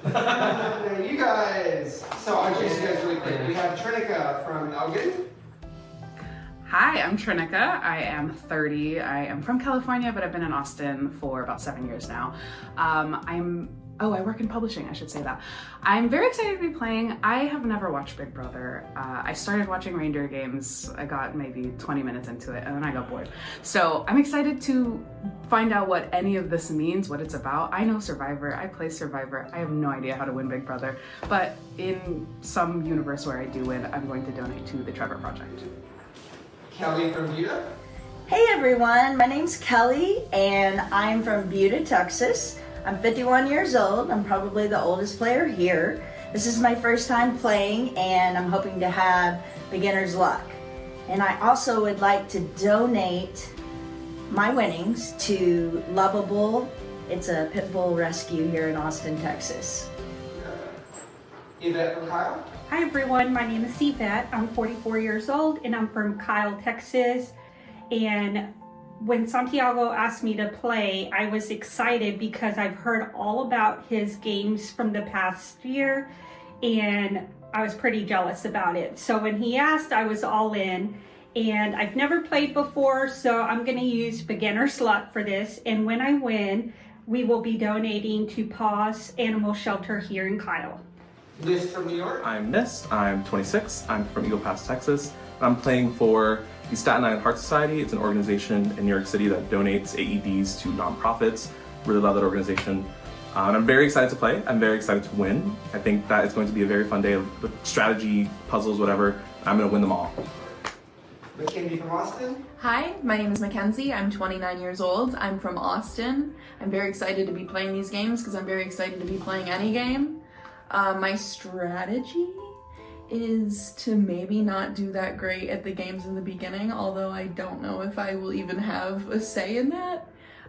You guys. So I'll introduce you guys really quick. We have Trinica from Elgin. Hi, I'm Trinica. I am 30. I am from California, but I've been in Austin for about 7 years now. I work in publishing, I should say that. I'm very excited to be playing. I have never watched Big Brother. I started watching Reindeer Games. I got maybe 20 minutes into it and then I got bored. So I'm excited to find out what any of this means, what it's about. I know Survivor, I play Survivor. I have no idea how to win Big Brother, but in some universe where I do win, I'm going to donate to the Trevor Project. Kelly from Buda. Hey everyone, my name's Kelly and I'm from Buda, Texas. I'm 51 years old. I'm probably the oldest player here. This is my first time playing and I'm hoping to have beginner's luck. And I also would like to donate my winnings to Lovable. It's a pit bull rescue here in Austin, Texas. Yvette from Kyle. Hi everyone, my name is Yvette. I'm 44 years old and I'm from Kyle, Texas. And when Santiago asked me to play, I was excited because I've heard all about his games from the past year and I was pretty jealous about it. So when he asked, I was all in, and I've never played before, so I'm gonna use beginner's luck for this. And when I win, we will be donating to Paws Animal Shelter here in Kyle. Liz from New York. I'm Nis, I'm 26, I'm from Eagle Pass, Texas. I'm playing for the Staten Island Heart Society. It's an organization in New York City that donates AEDs to nonprofits. Really love that organization. And I'm very excited to play. I'm very excited to win. I think that it's going to be a very fun day of strategy, puzzles, whatever. I'm gonna win them all. Mackenzie from Austin. Hi, my name is Mackenzie. I'm 29 years old. I'm from Austin. I'm very excited to be playing these games because I'm very excited to be playing any game. My strategy is to maybe not do that great at the games in the beginning, although I don't know if I will even have a say in that,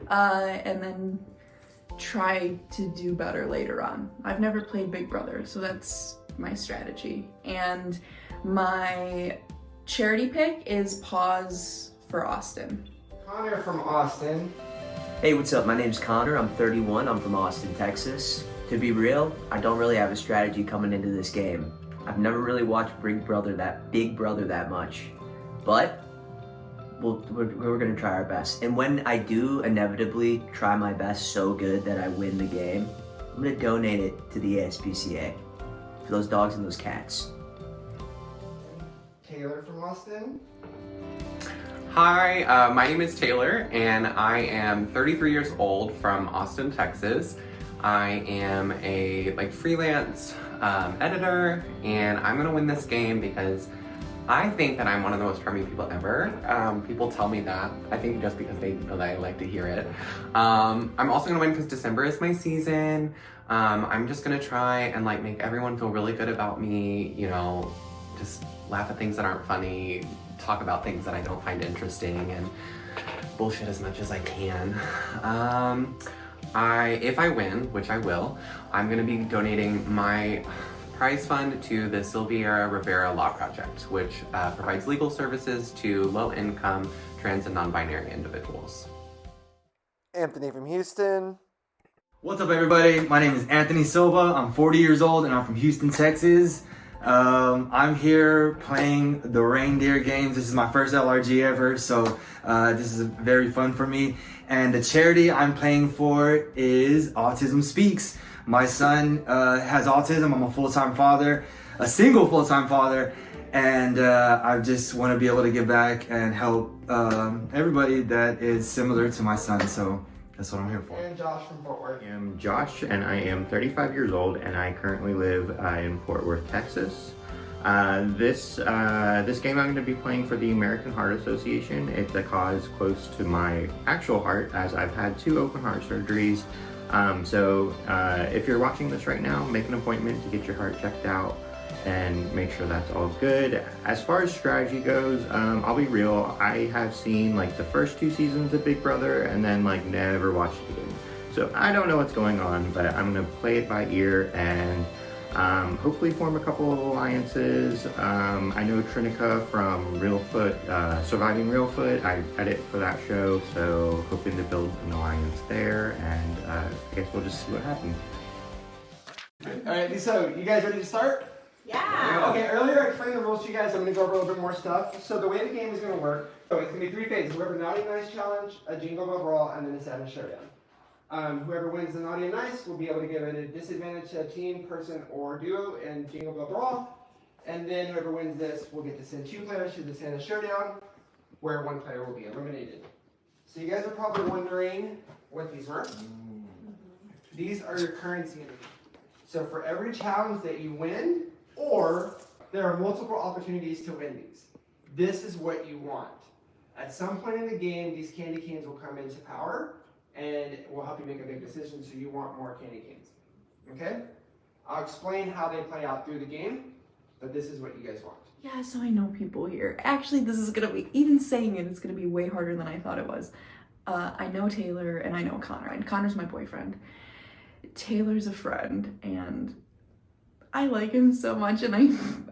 and then try to do better later on. I've never played Big Brother, so that's my strategy. And my charity pick is Paws for Austin. Connor from Austin. Hey, what's up? My name's Connor. I'm 31. I'm from Austin, Texas. To be real, I don't really have a strategy coming into this game. I've never really watched Big Brother that much, but we're gonna try our best. And when I do inevitably try my best so good that I win the game, I'm gonna donate it to the ASPCA for those dogs and those cats. Taylor from Austin. Hi, my name is Taylor and I am 33 years old from Austin, Texas. I am a freelance editor, and I'm gonna win this game because I think that I'm one of the most charming people ever. People tell me that, I think just because they know that I like to hear it. I'm also gonna win because December is my season. I'm just gonna try and make everyone feel really good about me, just laugh at things that aren't funny, talk about things that I don't find interesting, and bullshit as much as I can. If I win, which I will, I'm gonna be donating my prize fund to the Sylvia Rivera Law Project, which provides legal services to low-income trans and non-binary individuals. Anthony from Houston. What's up everybody? My name is Anthony Silva. I'm 40 years old and I'm from Houston, Texas. I'm here playing the Reindeer Games. This is my first LRG ever, so this is very fun for me. And the charity I'm playing for is Autism Speaks. My son has autism. I'm a full-time father, a single full-time father, and I just want to be able to give back and help everybody that is similar to my son, so that's what I'm here for. And Josh from Fort Worth. I am Josh and I am 35 years old and I currently live in Fort Worth, Texas. This game I'm going to be playing for the American Heart Association. It's a cause close to my actual heart as I've had 2 open heart surgeries. So if you're watching this right now, make an appointment to get your heart checked out and make sure that's all good. As far as strategy goes, I'll be real, I have seen the first 2 seasons of Big Brother and then never watched it again. So I don't know what's going on, but I'm gonna play it by ear and hopefully form a couple of alliances. I know Trinica from Surviving Reelfoot. I edit for that show, so hoping to build an alliance there, and I guess we'll just see what happens. Alright, so you guys ready to start? Yeah. Okay, earlier I explained the rules to you guys. I'm going to go over a little bit more stuff. So the way the game is going to work, so it's going to be 3 phases. Whoever Naughty and Nice Challenge, a Jingle Bell Brawl, and then a Sadness Showdown. Whoever wins the Naughty and Nice will be able to give it a disadvantage to a team, person, or duo in Jingle Bell Brawl. And then whoever wins this will get to send 2 players to the Sadness Showdown, where 1 player will be eliminated. So you guys are probably wondering what these were. These are your currency in the game. So for every challenge that you win, or there are multiple opportunities to win these, this is what you want. At some point in the game, these candy canes will come into power and will help you make a big decision, so you want more candy canes. Okay? I'll explain how they play out through the game, but this is what you guys want. Yeah, so I know people here. Actually, this is gonna be, even saying it, it's gonna be way harder than I thought it was. I know Taylor and I know Connor, and Connor's my boyfriend. Taylor's a friend, and I like him so much, and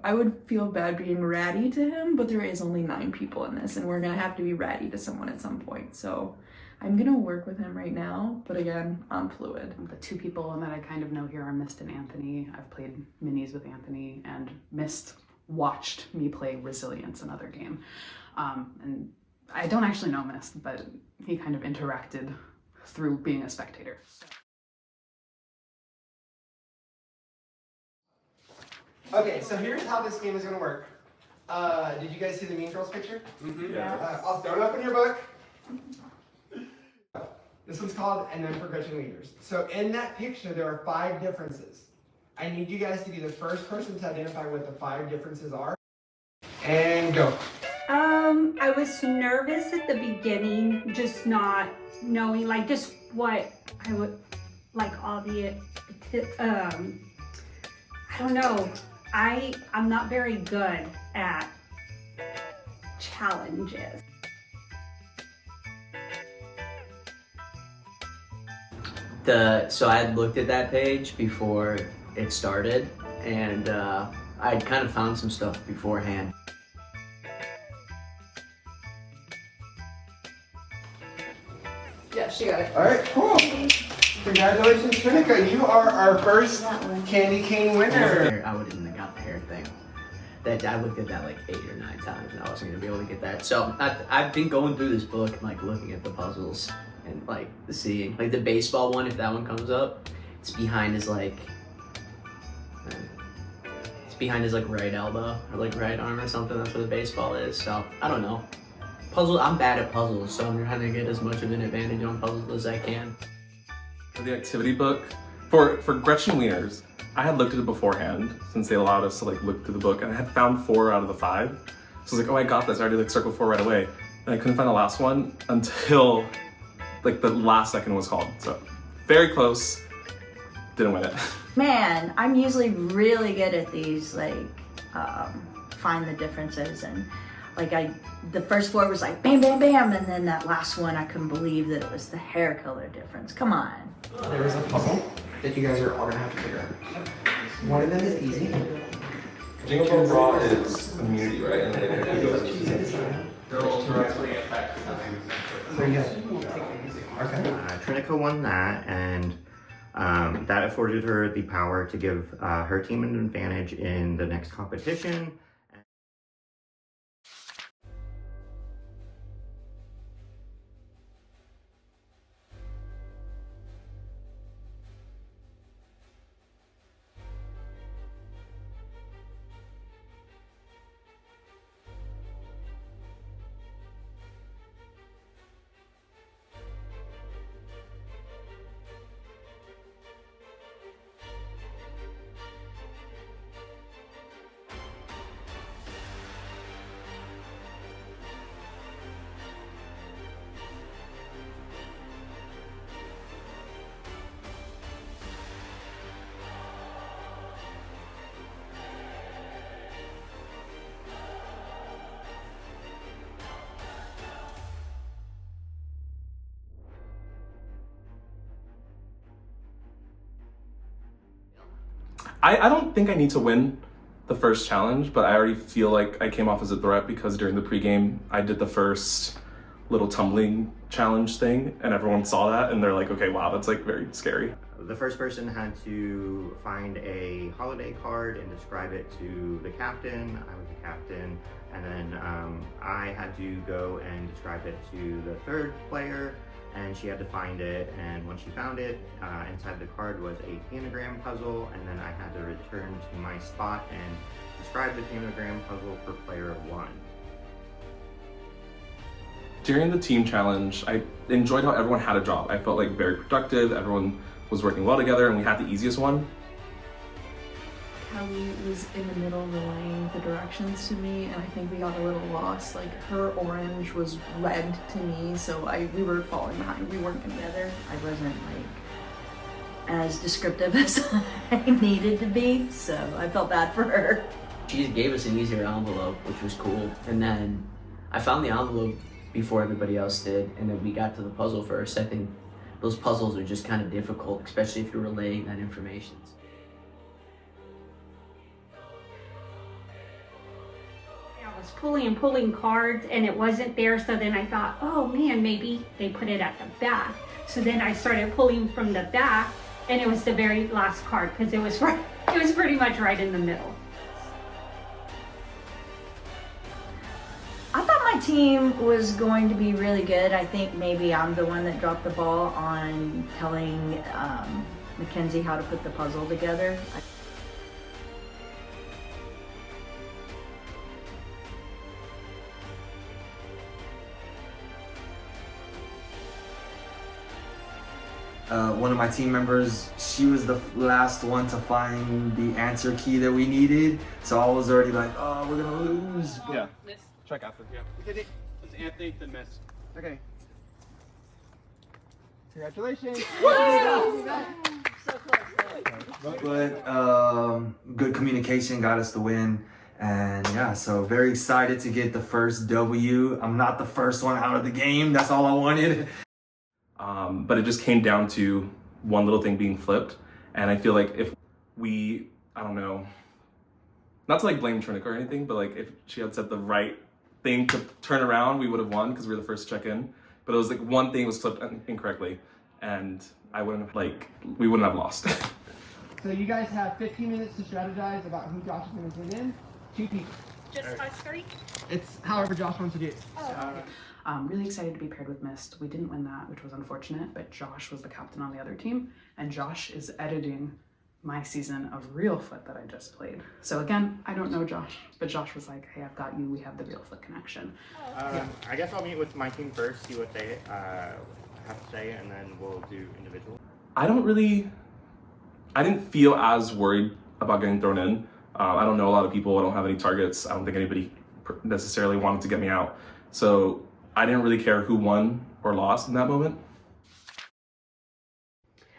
I would feel bad being ratty to him, but there is only 9 people in this, and we're gonna have to be ratty to someone at some point, so I'm gonna work with him right now, but again, I'm fluid. The 2 people that I kind of know here are Mist and Anthony. I've played minis with Anthony, and Mist watched me play Resilience, another game. And I don't actually know Mist, but he kind of interacted through being a spectator. Okay, so here's how this game is going to work. Did you guys see the Mean Girls picture? Mm-hmm. Yeah. Don't open your book. This one's called And Then Progression Leaders. So in that picture, there are 5 differences. I need you guys to be the first person to identify what the 5 differences are. And go. I was nervous at the beginning, just not knowing, like, just what I would, like, all the, I don't know. I'm not very good at challenges. So I had looked at that page before it started, and I'd kind of found some stuff beforehand. Yeah, she got it. All right, cool. Congratulations, Trinica. You are our first candy cane winner. I wouldn't have got the hair thing. That I looked at that like 8 or 9 times, and I wasn't gonna be able to get that. So I've been going through this book, like looking at the puzzles and like seeing, like the baseball one. If that one comes up, it's behind his like, right elbow or like right arm or something. That's where the baseball is. So I don't know. I'm bad at puzzles, so I'm trying to get as much of an advantage on puzzles as I can. For the activity book, for Gretchen Wieners, I had looked at it beforehand since they allowed us to like look through the book, and I had found 4 out of the 5. So I was like, oh, I got this. I already like circled 4 right away, and I couldn't find the last one until like the last second was called. So very close, didn't win it. Man, I'm usually really good at these, like, find the differences, and like the first 4 was like bam, bam, bam, and then that last one, I couldn't believe that it was the hair color difference. Come on. There is a puzzle that you guys are all gonna have to figure out. One of them is easy. Jingle Bell Brawl is immunity, right? And then it goes directly affect something. So you guys take it easy. Okay. Trinica won that, and that afforded her the power to give her team an advantage in the next competition. I don't think I need to win the first challenge, but I already feel like I came off as a threat because during the pregame, I did the first little tumbling challenge thing, and everyone saw that, and they're like, okay, wow, that's like very scary. the first person had to find a holiday card and describe it to the captain. I was the captain. And then I had to go and describe it to the third player, and she had to find it. And when she found it, inside the card was a pentagram puzzle, and then I had to return to my spot and describe the pentagram puzzle for player 1. During the team challenge, I enjoyed how everyone had a job. I felt like very productive, everyone was working well together, and we had the easiest one. Kelly was in the middle relaying the directions to me, and I think we got a little lost. Like, her orange was red to me, so we were falling behind. We weren't together. I wasn't as descriptive as I needed to be, so I felt bad for her. She just gave us an easier envelope, which was cool. And then I found the envelope before everybody else did, and then we got to the puzzle first. I think those puzzles are just kind of difficult, especially if you're relaying that information. I was pulling cards and it wasn't there, so then I thought, oh man, maybe they put it at the back. So then I started pulling from the back, and it was the very last card because it was pretty much right in the middle. I thought my team was going to be really good. I think maybe I'm the one that dropped the ball on telling Mackenzie how to put the puzzle together. One of my team members, she was the last one to find the answer key that we needed. So I was already like, oh, we're gonna lose. Yeah. Check after. Yeah. It's Anthony the miss. Okay. Congratulations. So close. But good communication got us the win. And yeah, so very excited to get the first W. I'm not the first one out of the game. That's all I wanted. But it just came down to one little thing being flipped. And I feel like if we, I don't know, not to like blame Trinica or anything, but like if she had said the right thing to turn around, we would have won because we were the first to check in. But it was like one thing was flipped incorrectly, and we wouldn't have lost. So you guys have 15 minutes to strategize about who Josh is going to send in. 2 people. Just us 3? It's however Josh wants to do it. Really excited to be paired with Mist. We didn't win that, which was unfortunate, but Josh was the captain on the other team, and Josh is editing my season of Real Foot that I just played. So again, I don't know Josh, but Josh was like, hey, I've got you, we have the Real Foot connection. I guess I'll meet with my team first, see what they have to say, and then we'll do individual. I didn't feel as worried about getting thrown in. I don't know a lot of people, I don't have any targets, I don't think anybody necessarily wanted to get me out. So I didn't really care who won or lost in that moment.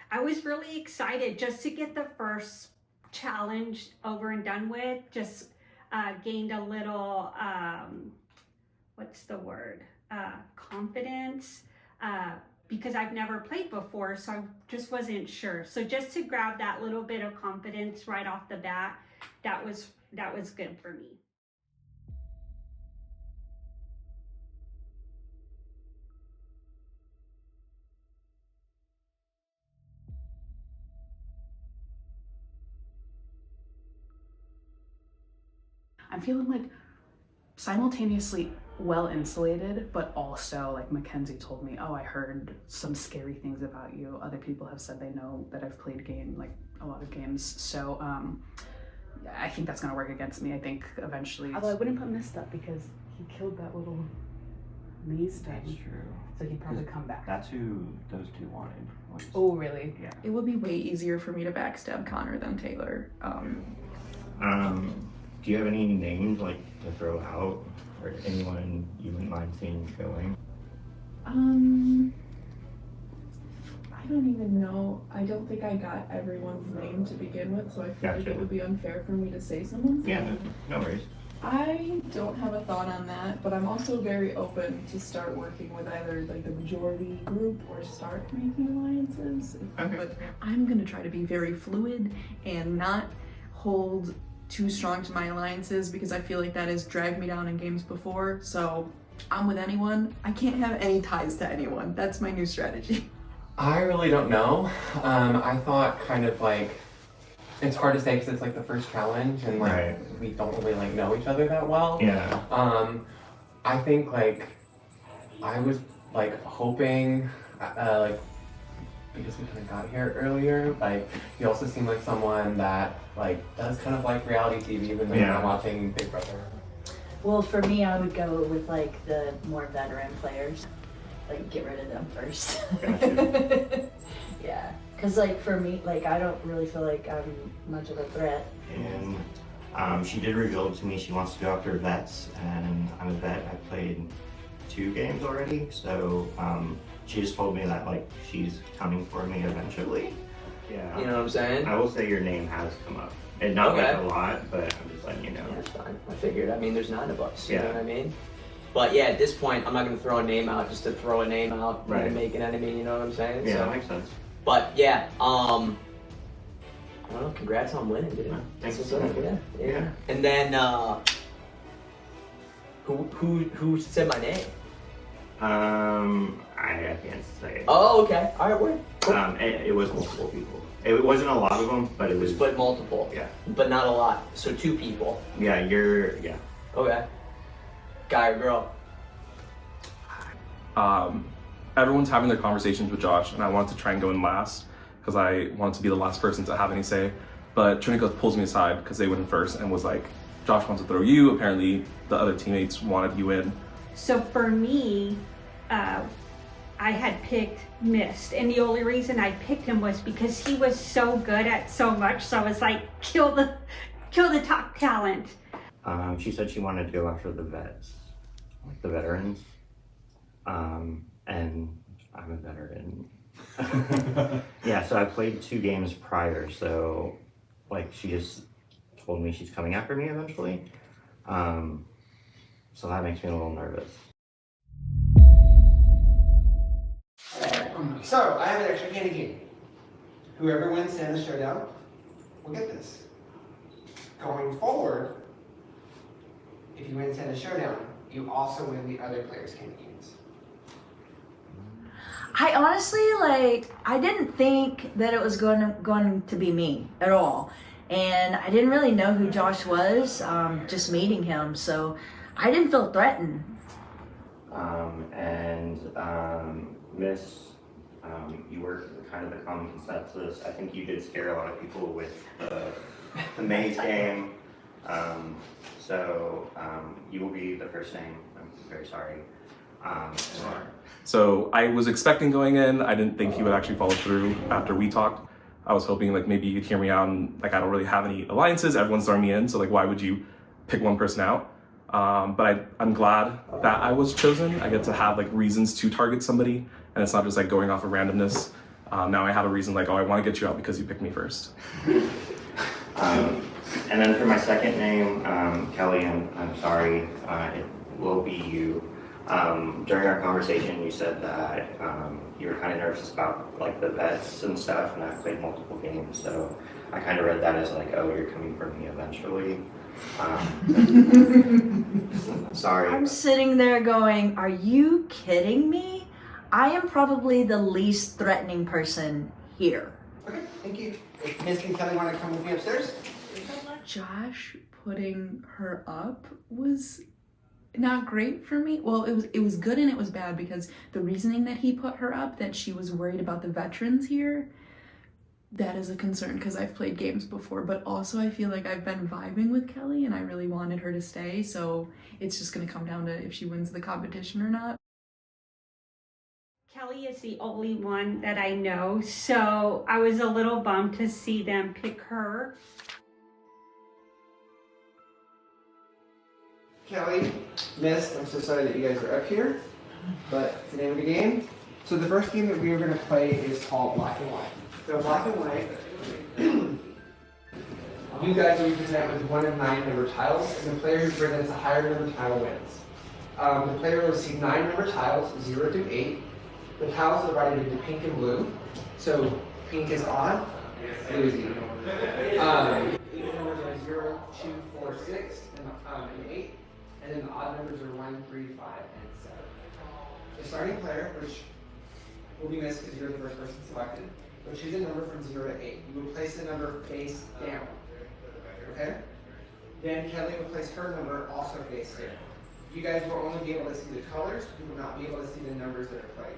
I was really excited just to get the first challenge over and done with. Just gained a little, confidence, because I've never played before, so I just wasn't sure. So just to grab that little bit of confidence right off the bat, that was good for me. I'm feeling like simultaneously well insulated, but also like Mackenzie told me, oh, I heard some scary things about you. Other people have said they know that I've played a lot of games. So I think that's gonna work against me. I think eventually. Although I wouldn't put Mist up because he killed that little maze thing. That's true. So he'd probably come back. That's who those two wanted. Oh, really? Yeah. It would be way easier for me to backstab Connor than Taylor. Do you have any names to throw out, or anyone you wouldn't mind seeing going? I don't even know. I don't think I got everyone's name to begin with, so I feel like it would be unfair for me to say someone's name. No worries. I don't have a thought on that, but I'm also very open to start working with either the majority group or start making alliances. Okay. But I'm gonna try to be very fluid and not hold too strong to my alliances, because I feel like that has dragged me down in games before. So I'm with anyone. I can't have any ties to anyone. That's my new strategy. I really don't know. I thought kind of like, it's hard to say because it's like the first challenge and like Right. we don't really like know each other that well. Yeah. I think like I was like hoping like because we kind of got here earlier, like you also seem like someone that like does kind of like reality TV even though you're not watching Big Brother. Well, for me, I would go with like the more veteran players. Like get rid of them first. Yeah, because like for me, like I don't really feel like I'm much of a threat. And she did reveal to me she wants to go after vets, and I'm a vet. I've played 2 games already, so she just told me that like she's coming for me eventually. Yeah. You know what I'm saying? I will say your name has come up, and not Okay. like a lot, but I'm just letting you know. Yeah, that's fine. I figured. I mean, there's 9 of us. You Yeah. know what I mean? But yeah, at this point, I'm not going to throw a name out just to throw a name out Right. and make an enemy. You know what I'm saying? Yeah, So, that makes sense. but yeah, I don't know. Congrats on winning, dude. Thanks. That's what's up. Yeah. Yeah. And then who said my name? I can't say. Oh, okay. All right, word. Cool. It was multiple people. It wasn't a lot of them, but it was. Split multiple. Yeah. But not a lot. So 2 people. Yeah, yeah. Okay. Guy or girl? Everyone's having their conversations with Josh, and I wanted to try and go in last because I wanted to be the last person to have any say. But Trinica pulls me aside because they went in first and was like, Josh wants to throw you. Apparently, the other teammates wanted you in. So for me, I had picked Mist, and the only reason I picked him was because he was so good at so much. So I was like, kill the top talent. She said she wanted to go after the vets, like the veterans. And I'm a veteran. Yeah, so I played 2 games prior, so like she just told me she's coming after me eventually. So that makes me a little nervous. So, I have an extra candy cane. Whoever wins Santa's Showdown will get this. Going forward, if you win Santa's Showdown, you also win the other player's candy canes. I honestly, like, I didn't think that it was going to be me at all. And I didn't really know who Josh was, just meeting him, so I didn't feel threatened. Miss, you were kind of the common consensus. I think you did scare a lot of people with the maze game. You will be the first name. I'm very sorry. So I was expecting going in. I didn't think he would actually follow through after we talked. I was hoping like maybe you'd hear me out and like I don't really have any alliances. Everyone's throwing me in, so like why would you pick one person out? But I'm glad that I was chosen. I get to have like reasons to target somebody, and it's not just like going off of randomness. Now I have a reason like, oh, I want to get you out because you picked me first. And then for my second name, Kelly, I'm sorry, it will be you. During our conversation, you said that you were kind of nervous about like the vets and stuff, and I've played multiple games, so I kind of read that as like, oh, you're coming for me eventually. Sorry. I'm sitting there going, are you kidding me? I am probably the least threatening person here. Okay, thank you. If Miss and Kelly want to come with me upstairs? Josh putting her up was not great for me. Well, it was good and it was bad because the reasoning that he put her up, that she was worried about the veterans here, that is a concern because I've played games before, but also I feel like I've been vibing with Kelly and I really wanted her to stay, so it's just gonna come down to if she wins the competition or not. Kelly is the only one that I know, so I was a little bummed to see them pick her. Kelly, Miss, I'm so sorry that you guys are up here, but it's the name of the game. So the first game that we are going to play is called Black and White. So Black and White, you guys will be presented with 1 of 9 number tiles, and the player who presents a higher number tile wins. The player will receive 9 number tiles, 0 through 8. The tiles are divided into pink and blue. So pink is odd, blue is even. Even numbers are 0, 2, 4, 6, and 8. And then the odd numbers are 1, 3, 5, and 7. The starting player, which will be missed because you're the first person selected. You'll choose a number from 0 to 8. You will place the number face down. Okay? Then Kelly will place her number also face down. You guys will only be able to see the colors. You will not be able to see the numbers that are played.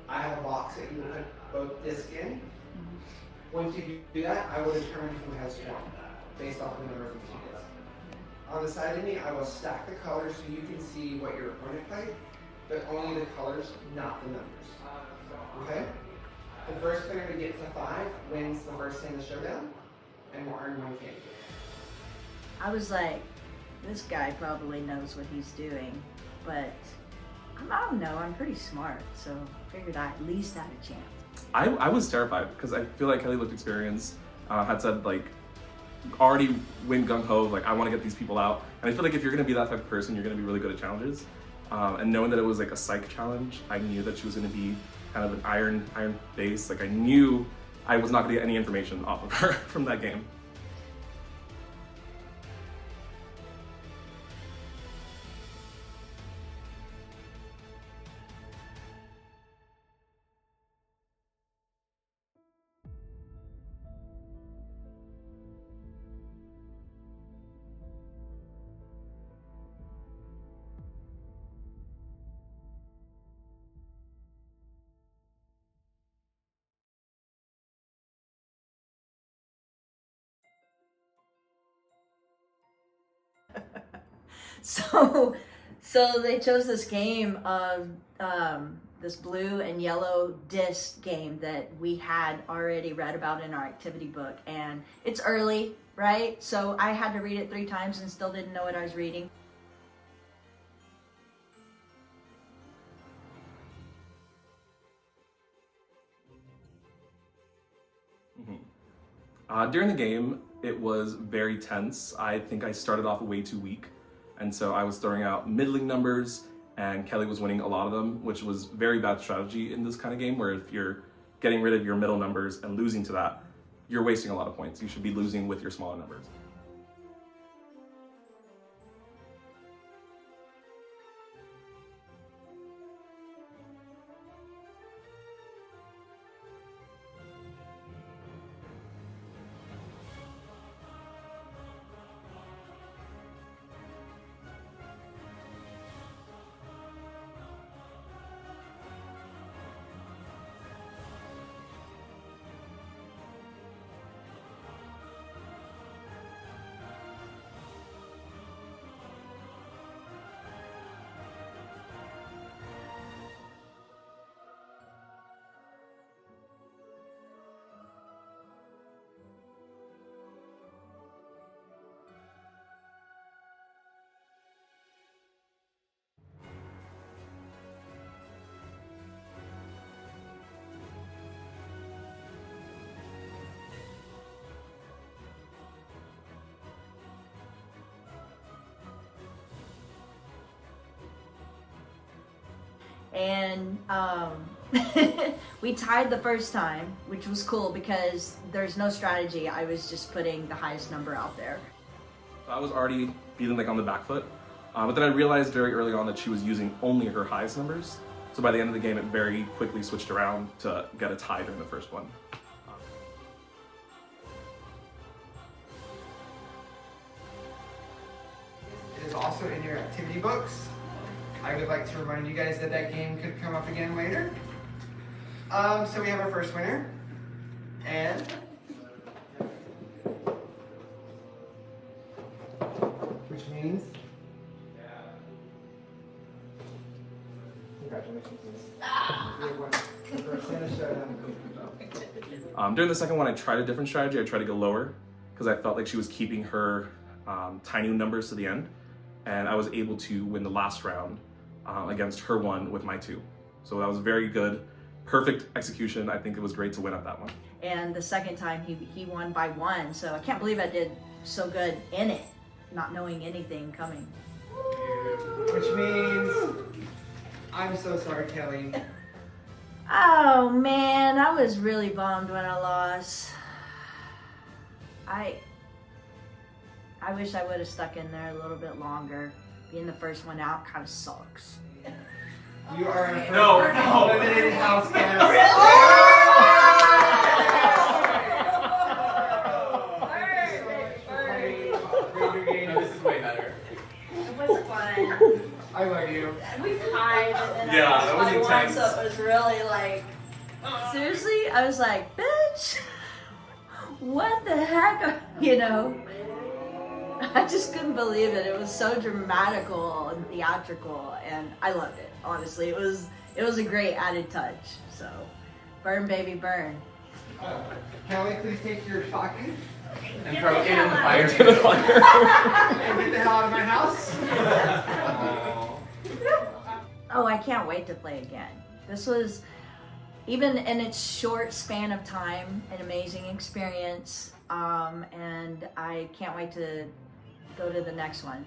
I have a box that you will put both discs in. Once you do that, I will determine who has won based off of the numbers of the two discs. On the side of me, I will stack the colors so you can see what your opponent played, but only the colors, not the numbers. Okay? The first player to get to 5 wins the first hand of the showdown and will earn 1 candy. I was like, this guy probably knows what he's doing, but I don't know, I'm pretty smart, so I figured I at least had a chance. I was terrified because I feel like Kelly looked experienced, had said like, already went gung-ho, like I want to get these people out. And I feel like if you're going to be that type of person, you're going to be really good at challenges. And knowing that it was like a psych challenge, I knew that she was going to be kind of an iron face. Like I knew I was not going to get any information off of her from that game. So they chose this game of this blue and yellow disc game that we had already read about in our activity book, and it's early, right? So I had to read it 3 times and still didn't know what I was reading. During the game, it was very tense. I think I started off way too weak. And so I was throwing out middling numbers and Kelly was winning a lot of them, which was very bad strategy in this kind of game where if you're getting rid of your middle numbers and losing to that, you're wasting a lot of points. You should be losing with your smaller numbers. And we tied the first time, which was cool because there's no strategy. I was just putting the highest number out there. I was already feeling like on the back foot, but then I realized very early on that she was using only her highest numbers. So by the end of the game, it very quickly switched around to get a tie during the first one. It is also in your activity books. I would like to remind you guys that that game could come up again later. So we have our first winner, and which means congratulations. During the second one, I tried a different strategy. I tried to go lower because I felt like she was keeping her tiny numbers to the end, and I was able to win the last round against her one with my 2. So that was very good. Perfect execution. I think it was great to win at that one. And the second time he won by 1, so I can't believe I did so good in it, not knowing anything coming. Which means, I'm so sorry, Kelly. Oh man, I was really bummed when I lost. I wish I would have stuck in there a little bit longer. Being the first one out kind of sucks. You are our No. eliminated house guest. Reindeer Games. This is way better. It was fun. I love you. We tied, and then Yeah, I that was won, intense. so it was really like, seriously, I was like, bitch, what the heck, you know? I just couldn't believe it. It was so dramatical and theatrical, and I loved it. Honestly, it was a great added touch. So, burn, baby, burn. Kelly, please take your shotgun And throw it in the fire. and get the hell out of my house. Oh, I can't wait to play again. This was, even in its short span of time, an amazing experience. And I can't wait to go to the next one.